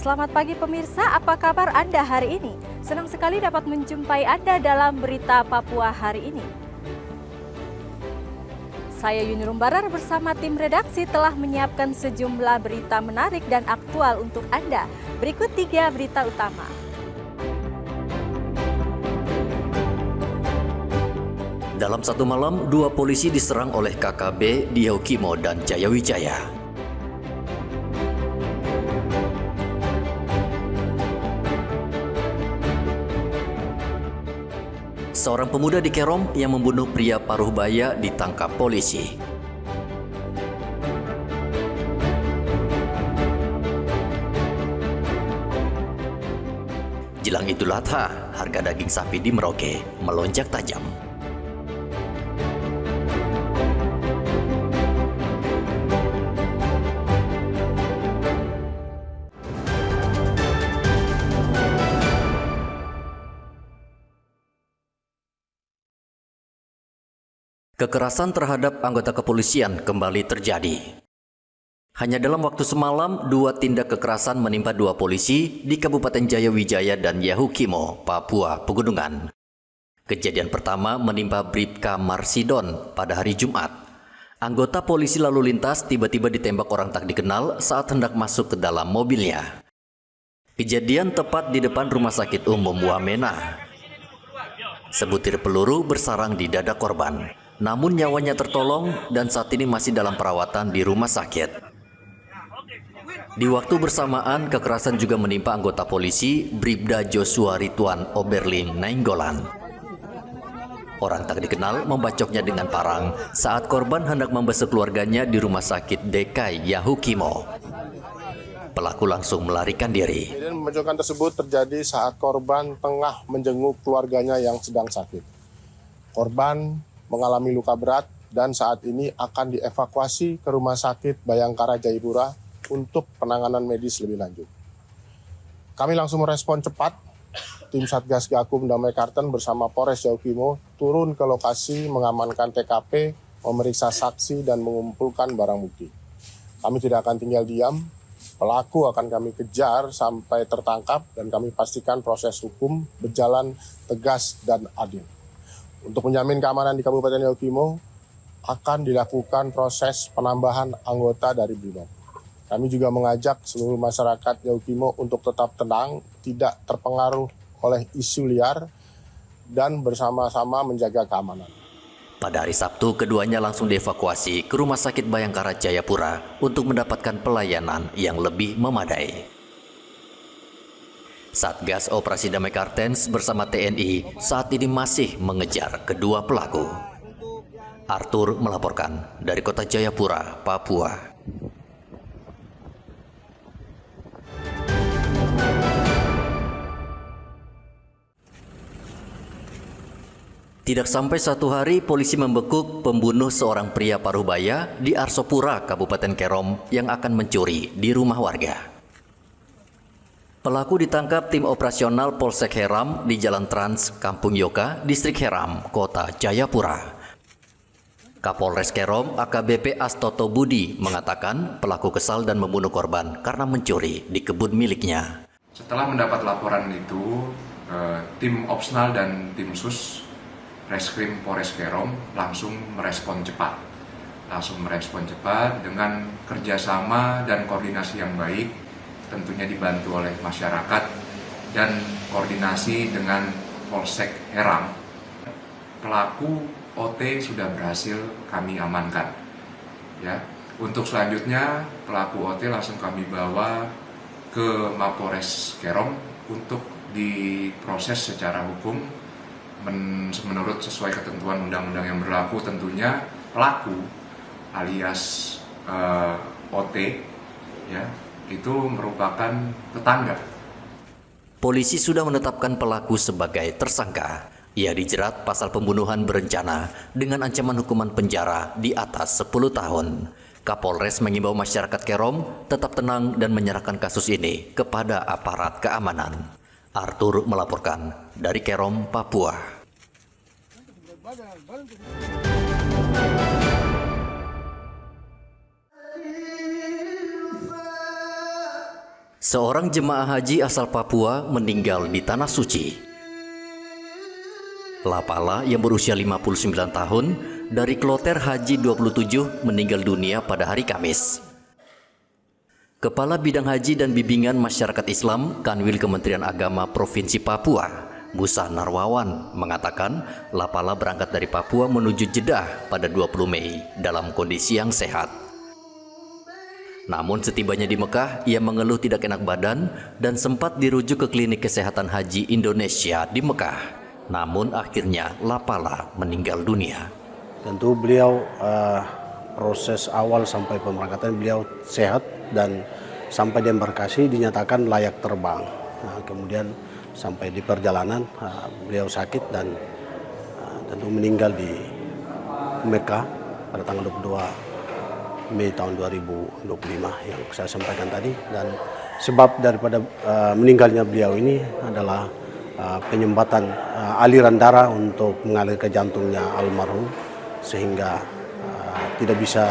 Selamat pagi pemirsa, apa kabar Anda hari ini? Senang sekali dapat menjumpai Anda dalam Berita Papua hari ini. Saya Yuni Rumbarar bersama tim redaksi telah menyiapkan sejumlah berita menarik dan aktual untuk Anda. Berikut 3 berita utama. Dalam satu malam, 2 polisi diserang oleh KKB di Yaukimo dan Jayawijaya. Seorang pemuda di Kerom yang membunuh pria Paruhbaya ditangkap polisi. Jelang Idul Adha, harga daging sapi di Merauke melonjak tajam. Kekerasan terhadap anggota kepolisian kembali terjadi. Hanya dalam waktu semalam, 2 tindak kekerasan menimpa 2 polisi di Kabupaten Jayawijaya dan Yaukimo, Papua Pegunungan. Kejadian pertama menimpa Bribka Marsidon pada hari Jumat. Anggota polisi lalu lintas tiba-tiba ditembak orang tak dikenal saat hendak masuk ke dalam mobilnya. Kejadian tepat di depan Rumah Sakit Umum Wamena. Sebutir peluru bersarang di dada korban. Namun nyawanya tertolong dan saat ini masih dalam perawatan di rumah sakit. Di waktu bersamaan, kekerasan juga menimpa anggota polisi Bribda Joshua Rituan Oberlin Nainggolan. Orang tak dikenal membacoknya dengan parang saat korban hendak membesuk keluarganya di rumah sakit DKI Yaukimo. Pelaku langsung melarikan diri. Kejadian membacokan tersebut terjadi saat korban tengah menjenguk keluarganya yang sedang sakit. Korban mengalami luka berat dan saat ini akan dievakuasi ke Rumah Sakit Bayangkara Jayapura untuk penanganan medis lebih lanjut. Kami langsung merespon cepat. Tim Satgas Gakum Damai Karten bersama Polres Yaukimo turun ke lokasi mengamankan TKP, memeriksa saksi dan mengumpulkan barang bukti. Kami tidak akan tinggal diam. Pelaku akan kami kejar sampai tertangkap dan kami pastikan proses hukum berjalan tegas dan adil. Untuk menjamin keamanan di Kabupaten Yaukimo, akan dilakukan proses penambahan anggota dari BRIMOB. Kami juga mengajak seluruh masyarakat Yaukimo untuk tetap tenang, tidak terpengaruh oleh isu liar, dan bersama-sama menjaga keamanan. Pada hari Sabtu, keduanya langsung dievakuasi ke Rumah Sakit Bayangkara Jayapura untuk mendapatkan pelayanan yang lebih memadai. Satgas Operasi Damai Kartens bersama TNI saat ini masih mengejar kedua pelaku. Arthur melaporkan dari Kota Jayapura, Papua. Tidak sampai 1 hari, polisi membekuk pembunuh seorang pria Paruhbaya di Arsopura, Kabupaten Kerom yang akan mencuri di rumah warga. Pelaku ditangkap tim operasional Polsek Heram di Jalan Trans, Kampung Yoka, Distrik Heram, Kota Jayapura. Kapolres Kerom AKBP Astoto Budi mengatakan pelaku kesal dan membunuh korban karena mencuri di kebun miliknya. Setelah mendapat laporan itu, tim Opsnal dan tim Sus Reskrim Polres Kerom langsung merespon cepat. Dengan kerjasama dan koordinasi yang baik, tentunya dibantu oleh masyarakat dan koordinasi dengan Polsek Heram. Pelaku OT sudah berhasil kami amankan. Ya, untuk selanjutnya pelaku OT langsung kami bawa ke Mapores Kerom untuk diproses secara hukum menurut sesuai ketentuan undang-undang yang berlaku. Tentunya pelaku alias OT ya itu merupakan tetangga. Polisi sudah menetapkan pelaku sebagai tersangka. Ia dijerat pasal pembunuhan berencana dengan ancaman hukuman penjara di atas 10 tahun. Kapolres mengimbau masyarakat Kerom tetap tenang dan menyerahkan kasus ini kepada aparat keamanan. Arthur melaporkan dari Kerom, Papua. Seorang jemaah haji asal Papua meninggal di Tanah Suci. Lapala yang berusia 59 tahun dari kloter Haji 27 meninggal dunia pada hari Kamis. Kepala Bidang Haji dan Bimbingan Masyarakat Islam Kanwil Kementerian Agama Provinsi Papua, Musa Narwawan, mengatakan Lapala berangkat dari Papua menuju Jeddah pada 20 Mei dalam kondisi yang sehat. Namun setibanya di Mekah, ia mengeluh tidak enak badan dan sempat dirujuk ke klinik kesehatan haji Indonesia di Mekah. Namun akhirnya Lapala meninggal dunia. Tentu beliau proses awal sampai pemberangkatan beliau sehat dan sampai di embarkasi dinyatakan layak terbang. Nah, kemudian sampai di perjalanan beliau sakit dan tentu meninggal di Mekah pada tanggal 22 Mei tahun 2025 yang saya sampaikan tadi. Dan sebab daripada meninggalnya beliau ini adalah penyumbatan aliran darah untuk mengalir ke jantungnya almarhum sehingga tidak bisa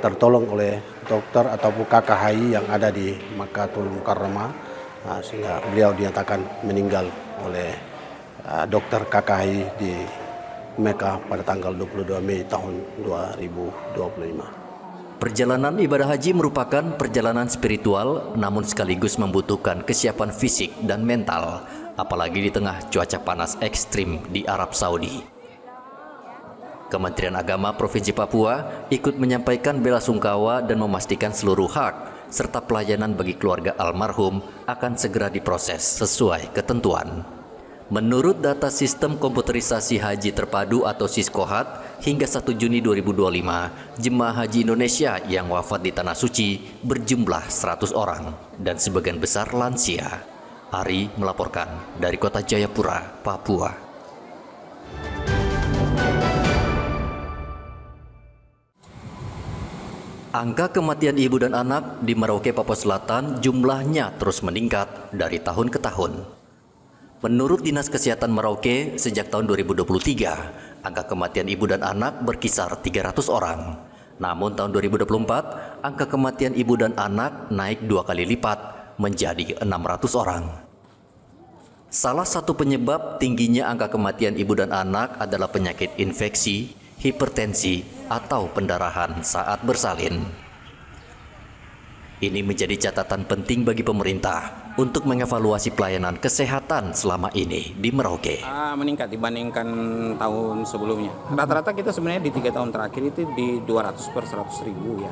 tertolong oleh dokter ataupun KKHI yang ada di Makkatul Mukarramah, sehingga beliau dinyatakan meninggal oleh dokter KKHI di Mekah pada tanggal 22 Mei tahun 2025. Perjalanan ibadah haji merupakan perjalanan spiritual namun sekaligus membutuhkan kesiapan fisik dan mental, apalagi di tengah cuaca panas ekstrim di Arab Saudi. Kementerian Agama Provinsi Papua ikut menyampaikan bela sungkawa dan memastikan seluruh hak serta pelayanan bagi keluarga almarhum akan segera diproses sesuai ketentuan. Menurut data Sistem Komputerisasi Haji Terpadu atau Siskohat, hingga 1 Juni 2025, jemaah haji Indonesia yang wafat di Tanah Suci berjumlah 100 orang dan sebagian besar lansia. Ari melaporkan dari Kota Jayapura, Papua. Angka kematian ibu dan anak di Merauke, Papua Selatan jumlahnya terus meningkat dari tahun ke tahun. Menurut Dinas Kesehatan Merauke, sejak tahun 2023, angka kematian ibu dan anak berkisar 300 orang. Namun tahun 2024, angka kematian ibu dan anak naik 2 kali lipat menjadi 600 orang. Salah satu penyebab tingginya angka kematian ibu dan anak adalah penyakit infeksi, hipertensi, atau pendarahan saat bersalin. Ini menjadi catatan penting bagi pemerintah untuk mengevaluasi pelayanan kesehatan selama ini di Merauke. Meningkat dibandingkan tahun sebelumnya. Rata-rata kita sebenarnya di 3 tahun terakhir itu di 200 per 100 ribu ya.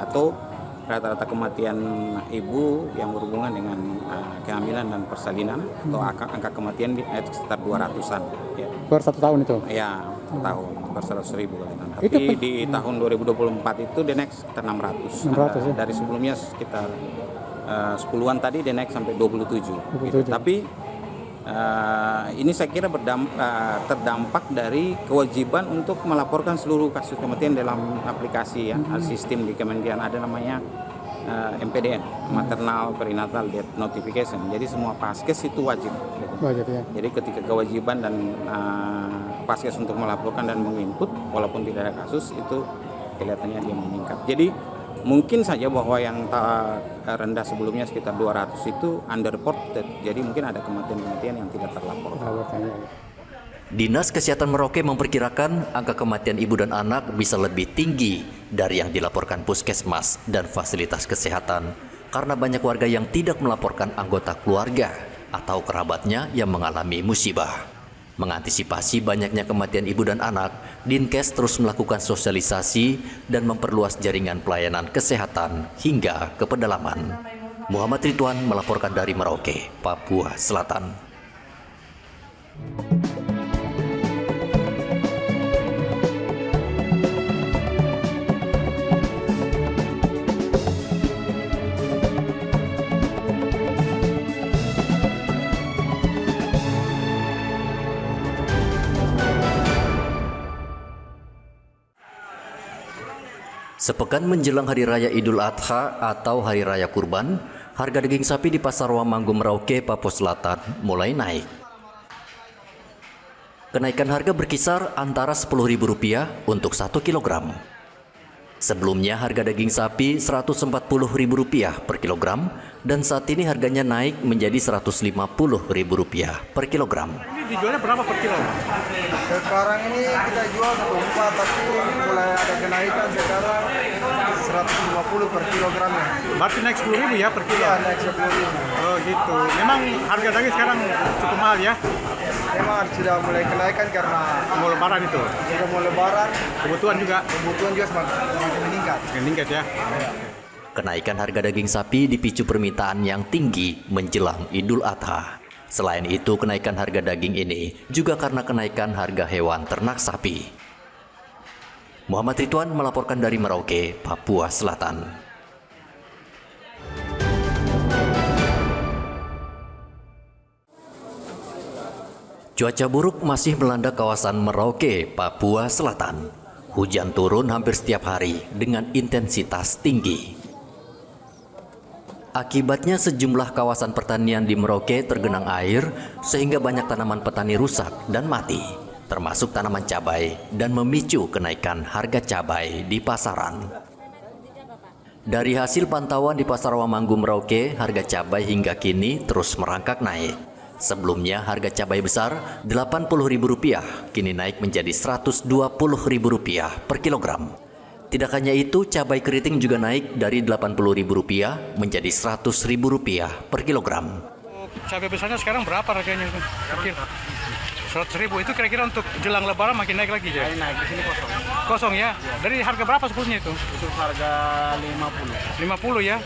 Atau rata-rata kematian ibu yang berhubungan dengan kehamilan dan persalinan atau angka kematian sekitar 200-an. Ya. Per 1 tahun itu? Ya, per tahun per 100 ribu. Tapi di tahun 2024 itu dia naik sekitar 600. Ya? Dari sebelumnya sekitar 10-an tadi dia naik sampai 27. Gitu. Tapi ini saya kira terdampak dari kewajiban untuk melaporkan seluruh kasus kematian dalam aplikasi ya, sistem di Kementerian ada namanya MPDN, Maternal Perinatal Death Notification. Jadi semua paskes itu wajib. Gitu. Wajib ya. Jadi ketika kewajiban dan paskes untuk melaporkan dan menginput, walaupun tidak ada kasus itu kelihatannya dia meningkat. Jadi mungkin saja bahwa yang rendah sebelumnya sekitar 200 itu underreported, jadi mungkin ada kematian-kematian yang tidak terlapor. Dinas Kesehatan Merauke memperkirakan angka kematian ibu dan anak bisa lebih tinggi dari yang dilaporkan puskesmas dan fasilitas kesehatan karena banyak warga yang tidak melaporkan anggota keluarga atau kerabatnya yang mengalami musibah. Mengantisipasi banyaknya kematian ibu dan anak, Dinkes terus melakukan sosialisasi dan memperluas jaringan pelayanan kesehatan hingga ke pedalaman. Muhammad Ridwan melaporkan dari Merauke, Papua Selatan. Sepekan menjelang Hari Raya Idul Adha atau Hari Raya Kurban, harga daging sapi di Pasar Wamanggu Merauke, Papua Selatan mulai naik. Kenaikan harga berkisar antara Rp10.000 untuk 1 kilogram. Sebelumnya harga daging sapi Rp140.000 per kilogram dan saat ini harganya naik menjadi Rp150.000 per kilogram. Ini dijualnya berapa per kilo? Sekarang ini kita jual 1,4 tapi mulai ada kenaikan sekarang 150 per kilogramnya. Berarti naik 10.000 ya per kilo? Iya, naik 10.000. Oh gitu. Memang harga daging sekarang cukup mahal ya? Memang sudah mulai kenaikan karena Mau lebaran itu? sudah mau lebaran, Kebutuhan juga semakin meningkat. meningkat ya? Kenaikan harga daging sapi dipicu permintaan yang tinggi menjelang Idul Adha. Selain itu, kenaikan harga daging ini juga karena kenaikan harga hewan ternak sapi. Muhammad Ridwan melaporkan dari Merauke, Papua Selatan. Cuaca buruk masih melanda kawasan Merauke, Papua Selatan. Hujan turun hampir setiap hari dengan intensitas tinggi. Akibatnya sejumlah kawasan pertanian di Merauke tergenang air sehingga banyak tanaman petani rusak dan mati, termasuk tanaman cabai dan memicu kenaikan harga cabai di pasaran. Dari hasil pantauan di Pasar Wamanggu Merauke, harga cabai hingga kini terus merangkak naik. Sebelumnya harga cabai besar Rp80.000 kini naik menjadi Rp120.000 per kilogram. Tidak hanya itu, cabai keriting juga naik dari Rp80.000 menjadi Rp100.000 per kilogram. Cabai besarnya sekarang berapa harganya? 100.000 itu kira-kira untuk jelang lebaran makin naik lagi ya? Naik, di sini kosong. Kosong ya? Dari harga berapa sebelumnya itu? Itu harga 50. 50 ya?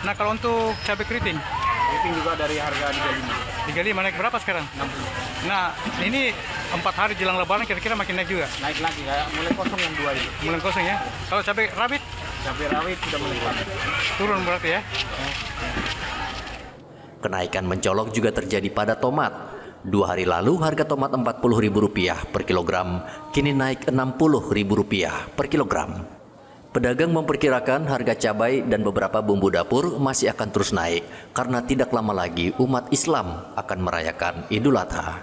Nah kalau untuk cabai keriting? Keriting juga dari harga 35. 35 naik berapa sekarang? 60. Nah ini 4 hari jelang lebaran kira-kira makin naik juga? Naik lagi kayak mulai kosong yang 2 ini. Mulai kosong ya? Kalau cabai rawit? Cabai rawit sudah mulai Turun berarti ya? Kenaikan mencolok juga terjadi pada tomat. 2 hari lalu harga tomat Rp40.000 per kilogram, kini naik Rp60.000 per kilogram. Pedagang memperkirakan harga cabai dan beberapa bumbu dapur masih akan terus naik karena tidak lama lagi umat Islam akan merayakan Idul Adha.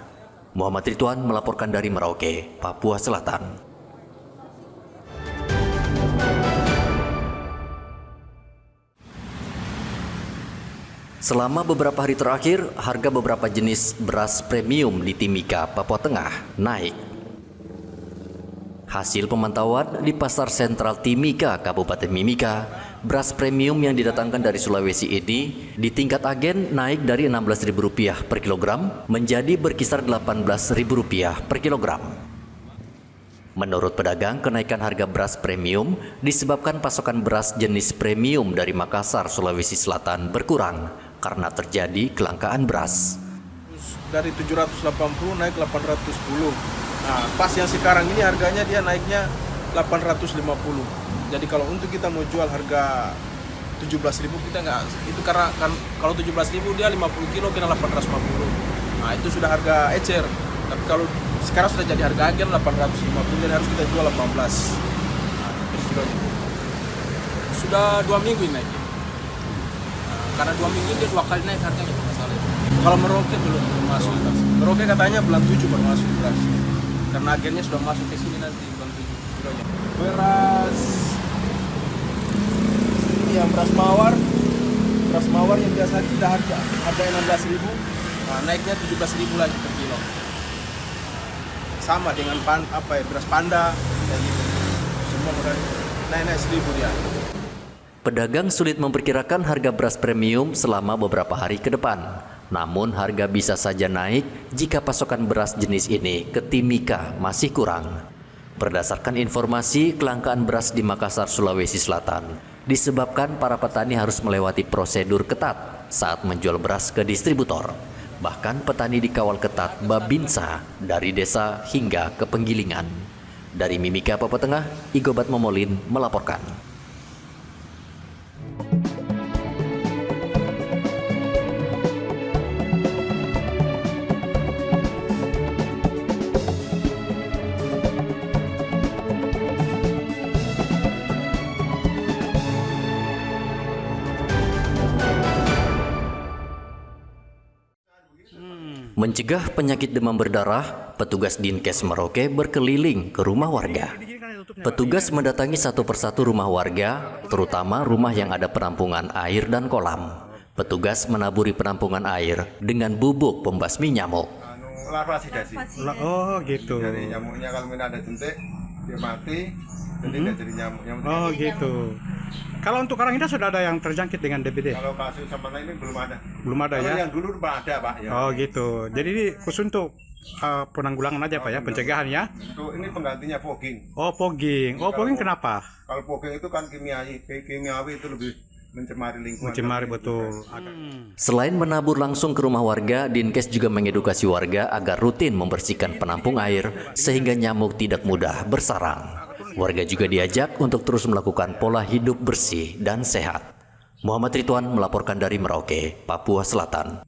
Muhammad Ridwan melaporkan dari Merauke, Papua Selatan. Selama beberapa hari terakhir, harga beberapa jenis beras premium di Timika, Papua Tengah naik. Hasil pemantauan di Pasar Sentral Timika, Kabupaten Mimika, beras premium yang didatangkan dari Sulawesi ini di tingkat agen naik dari Rp16.000 per kilogram menjadi berkisar Rp18.000 per kilogram. Menurut pedagang, kenaikan harga beras premium disebabkan pasokan beras jenis premium dari Makassar, Sulawesi Selatan berkurang karena terjadi kelangkaan beras. Dari 780 naik 810. Nah, pas yang sekarang ini harganya dia naiknya 850. Jadi kalau untuk kita mau jual harga 17.000 kita nggak, itu karena kan kalau 17.000 dia 50 kilo kena 850. Nah, itu sudah harga ecer. Tapi kalau sekarang sudah jadi harga agen 850, jadi harus kita jual 18 per kilonya. Sudah 2 minggu ini naik. Karena 2 minggu dia 2 kali naik harganya kalau salah. Kalau Merauke belum masuk. Merauke katanya bulan 7 baru masuk beras. Karena agennya sudah masuk ke sini nanti bulan 7 kilonya. Beras ini yang beras mawar yang biasa kita harga 16.000, nah, naiknya 17.000 lagi per kilo. Sama dengan beras panda kayak gitu. Semua naik 1.000 dia. Pedagang sulit memperkirakan harga beras premium selama beberapa hari ke depan. Namun harga bisa saja naik jika pasokan beras jenis ini ke Timika masih kurang. Berdasarkan informasi, kelangkaan beras di Makassar, Sulawesi Selatan disebabkan para petani harus melewati prosedur ketat saat menjual beras ke distributor. Bahkan petani dikawal ketat Babinsa dari desa hingga ke penggilingan. Dari Mimika, Papua Tengah, Igobat Momolin melaporkan. Mencegah penyakit demam berdarah, petugas Dinkes Merauke berkeliling ke rumah warga. Petugas mendatangi satu persatu rumah warga, terutama rumah yang ada penampungan air dan kolam. Petugas menaburi penampungan air dengan bubuk pembasmi nyamuk. Larvasi dasi. Oh gitu. Jadi nyamuknya kalau ada jentik dia mati, jadi nggak jadi nyamuknya. Oh gitu. Kalau untuk Karangida sudah ada yang terjangkit dengan DBD? Kalau kasus sama ini belum ada. Belum ada Kalau ya? yang dulu ada Pak. Ya. Oh gitu. Jadi ini khusus untuk penanggulangan aja Pak ya, pencegahan ya? Untuk ini penggantinya fogging. Oh fogging. Oh fogging kenapa? Kalau fogging itu kan kimiawi itu lebih mencemari lingkungan. Mencemari betul. Selain menabur langsung ke rumah warga, Dinkes juga mengedukasi warga agar rutin membersihkan penampung air sehingga nyamuk tidak mudah bersarang. Warga juga diajak untuk terus melakukan pola hidup bersih dan sehat. Muhammad Ridwan melaporkan dari Merauke, Papua Selatan.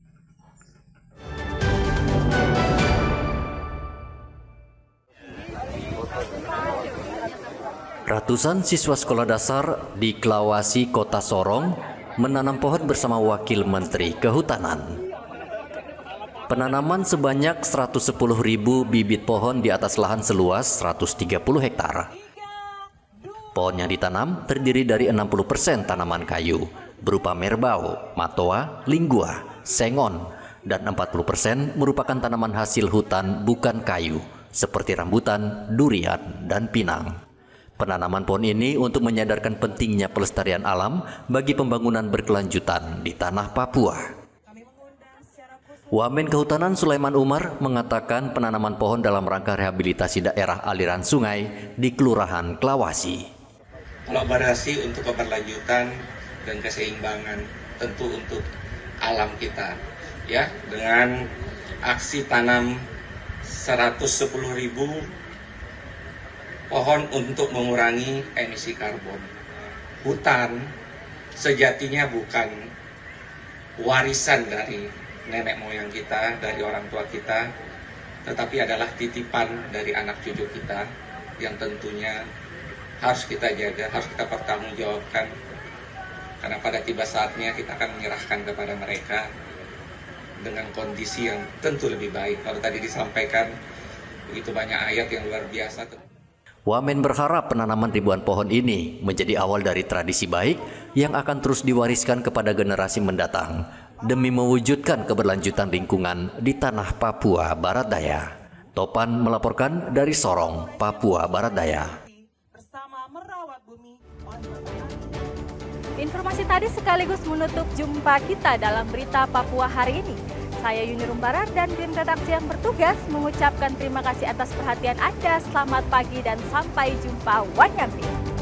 Ratusan siswa sekolah dasar di Klawasi, Kota Sorong menanam pohon bersama Wakil Menteri Kehutanan. Penanaman sebanyak 110.000 bibit pohon di atas lahan seluas 130 hektar. Pohon yang ditanam terdiri dari 60% tanaman kayu berupa merbau, matoa, linggua, sengon, dan 40% merupakan tanaman hasil hutan bukan kayu seperti rambutan, durian, dan pinang. Penanaman pohon ini untuk menyadarkan pentingnya pelestarian alam bagi pembangunan berkelanjutan di tanah Papua. Wamen Kehutanan Sulaiman Umar mengatakan penanaman pohon dalam rangka rehabilitasi daerah aliran sungai di Kelurahan Klawasi. Kolaborasi untuk keberlanjutan dan keseimbangan tentu untuk alam kita ya, dengan aksi tanam 110.000 pohon untuk mengurangi emisi karbon. Hutan sejatinya bukan warisan dari nenek moyang kita, dari orang tua kita, tetapi adalah titipan dari anak cucu kita yang tentunya harus kita jaga, harus kita pertanggungjawabkan, karena pada tiba saatnya kita akan menyerahkan kepada mereka dengan kondisi yang tentu lebih baik. Kalau tadi disampaikan begitu banyak ayat yang luar biasa. Wamen berharap penanaman ribuan pohon ini menjadi awal dari tradisi baik yang akan terus diwariskan kepada generasi mendatang demi mewujudkan keberlanjutan lingkungan di tanah Papua Barat Daya. Topan melaporkan dari Sorong, Papua Barat Daya. Informasi tadi sekaligus menutup jumpa kita dalam berita Papua hari ini. Saya Yuni Rumbarar dan tim redaksi yang bertugas mengucapkan terima kasih atas perhatian Anda. Selamat pagi dan sampai jumpa. Wanyampi.